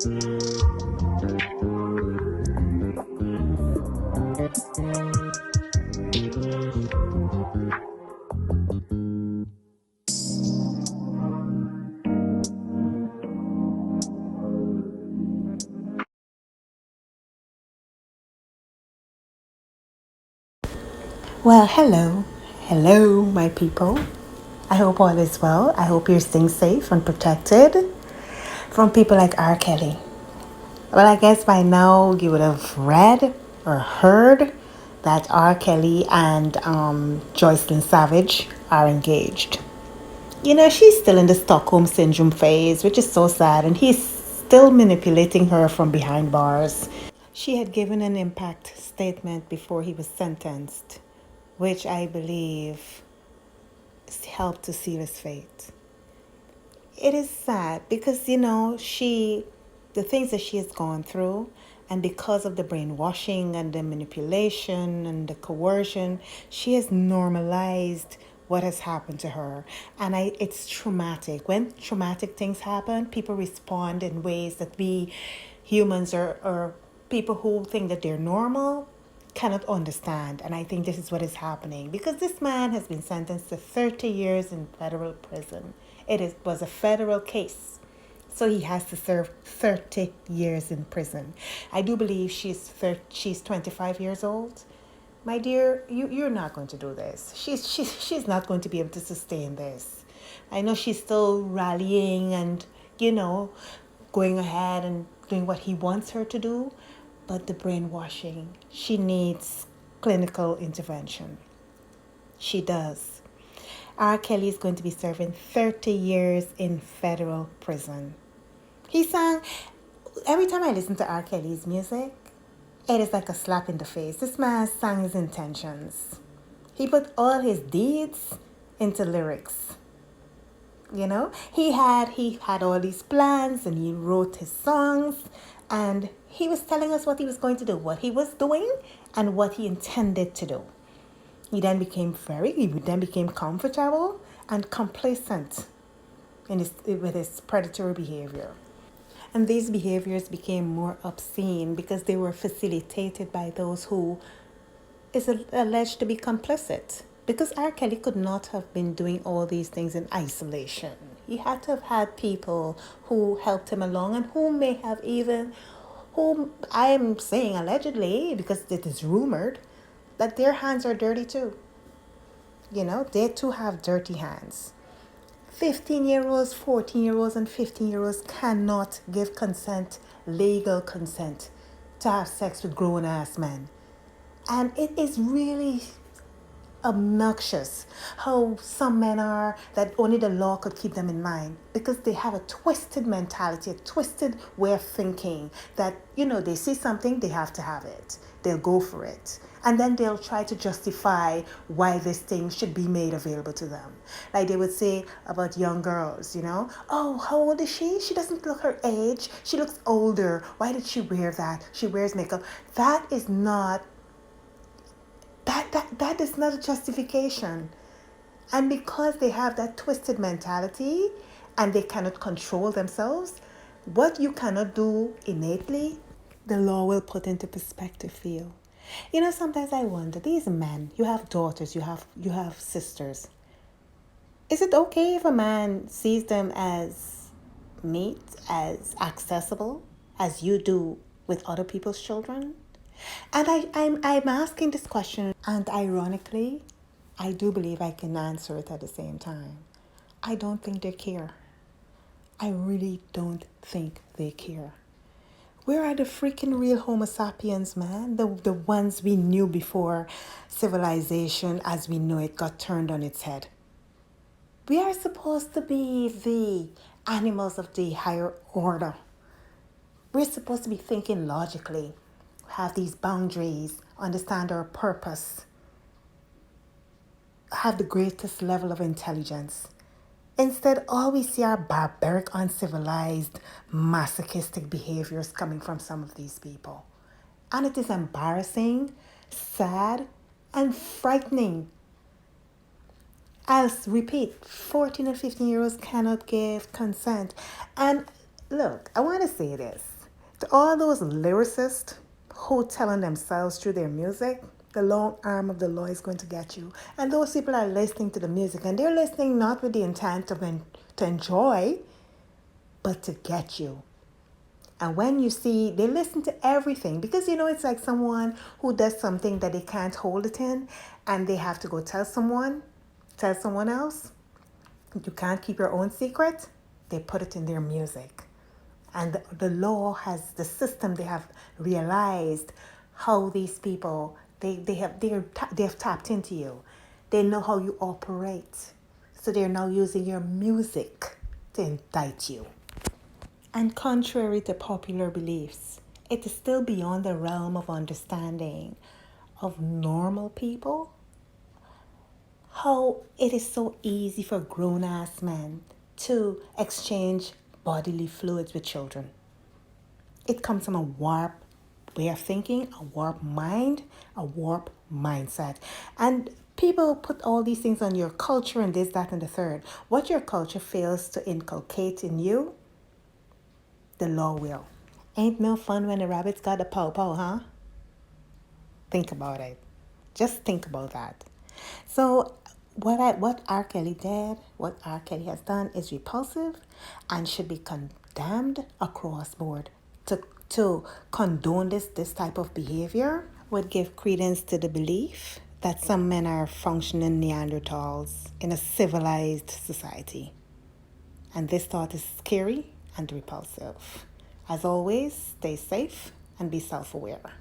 Well, hello. Hello, my people. I hope all is well. I hope you're staying safe and protected from people like R. Kelly. Well, I guess by now you would have read or heard that R. Kelly and Joycelyn Savage are engaged. You know, she's still in the Stockholm Syndrome phase, which is so sad, and he's still manipulating her from behind bars. She had given an impact statement before he was sentenced, which I believe helped to seal his fate. It is sad because, the things that she has gone through, and because of the brainwashing and the manipulation and the coercion, she has normalized what has happened to her. And it's traumatic. When traumatic things happen, people respond in ways that we humans or people who think that they're normal cannot understand. And I think this is what is happening because this man has been sentenced to 30 years in federal prison. Was a federal case. So he has to serve 30 years in prison. I do believe she's 25 years old. My dear, you're not going to do this. She's not going to be able to sustain this. I know she's still rallying and, going ahead and doing what he wants her to do, but the brainwashing, she needs clinical intervention. She does. R. Kelly is going to be serving 30 years in federal prison. He sang, every time I listen to R. Kelly's music, it is like a slap in the face. This man sang his intentions. He put all his deeds into lyrics. He had all these plans and he wrote his songs and he was telling us what he was going to do, what he was doing and what he intended to do. He then became comfortable and complacent with his predatory behavior. And these behaviors became more obscene because they were facilitated by those who is alleged to be complicit. Because R. Kelly could not have been doing all these things in isolation. He had to have had people who helped him along and whom I am saying allegedly, because it is rumored, that their hands are dirty too. They too have dirty hands. 15-year-olds, 14-year-olds, and 15-year-olds cannot give consent, legal consent, to have sex with grown-ass men. And it is really obnoxious how some men are that only the law could keep them in mind because they have a twisted mentality, a twisted way of thinking that, they see something, they have to have it. They'll go for it. And then they'll try to justify why this thing should be made available to them. Like they would say about young girls, oh, how old is she? She doesn't look her age. She looks older. Why did she wear that? She wears makeup. That is not that is not a justification. And because they have that twisted mentality and they cannot control themselves, what you cannot do innately, the law will put into perspective for you. Sometimes I wonder, these men, you have daughters, you have sisters. Is it okay if a man sees them as meat, as accessible, as you do with other people's children? And I'm asking this question, and ironically, I do believe I can answer it at the same time. I don't think they care. I really don't think they care. Where are the freaking real Homo sapiens, man? The ones we knew before civilization as we know it got turned on its head. We are supposed to be the animals of the higher order. We're supposed to be thinking logically, have these boundaries, understand our purpose, have the greatest level of intelligence. Instead, all we see are barbaric, uncivilized, masochistic behaviors coming from some of these people. And it is embarrassing, sad, and frightening. I'll repeat, 14 and 15-year-olds cannot give consent. And look, I want to say this. To all those lyricists who telling themselves through their music, the long arm of the law is going to get you. And those people are listening to the music, and they're listening not with the intent of to enjoy, but to get you. And when you see, they listen to everything because it's like someone who does something that they can't hold it in and they have to go tell someone else. You can't keep your own secret. They put it in their music. And the law has the system, they have realized how these people, they've tapped into you. They know how you operate. So they're now using your music to indict you. And contrary to popular beliefs, it is still beyond the realm of understanding of normal people how it is so easy for grown-ass men to exchange bodily fluids with children. It comes from a warped way of thinking, a warped mind, a warped mindset. And people put all these things on your culture and this, that, and the third. What your culture fails to inculcate in you, the law will. Ain't no fun when the rabbit's got a pow-pow, huh? Think about it. Just think about that. So what R. Kelly did, what R. Kelly has done is repulsive and should be condemned across board. To condone this type of behavior would give credence to the belief that some men are functioning Neanderthals in a civilized society. And this thought is scary and repulsive. As always, stay safe and be self-aware.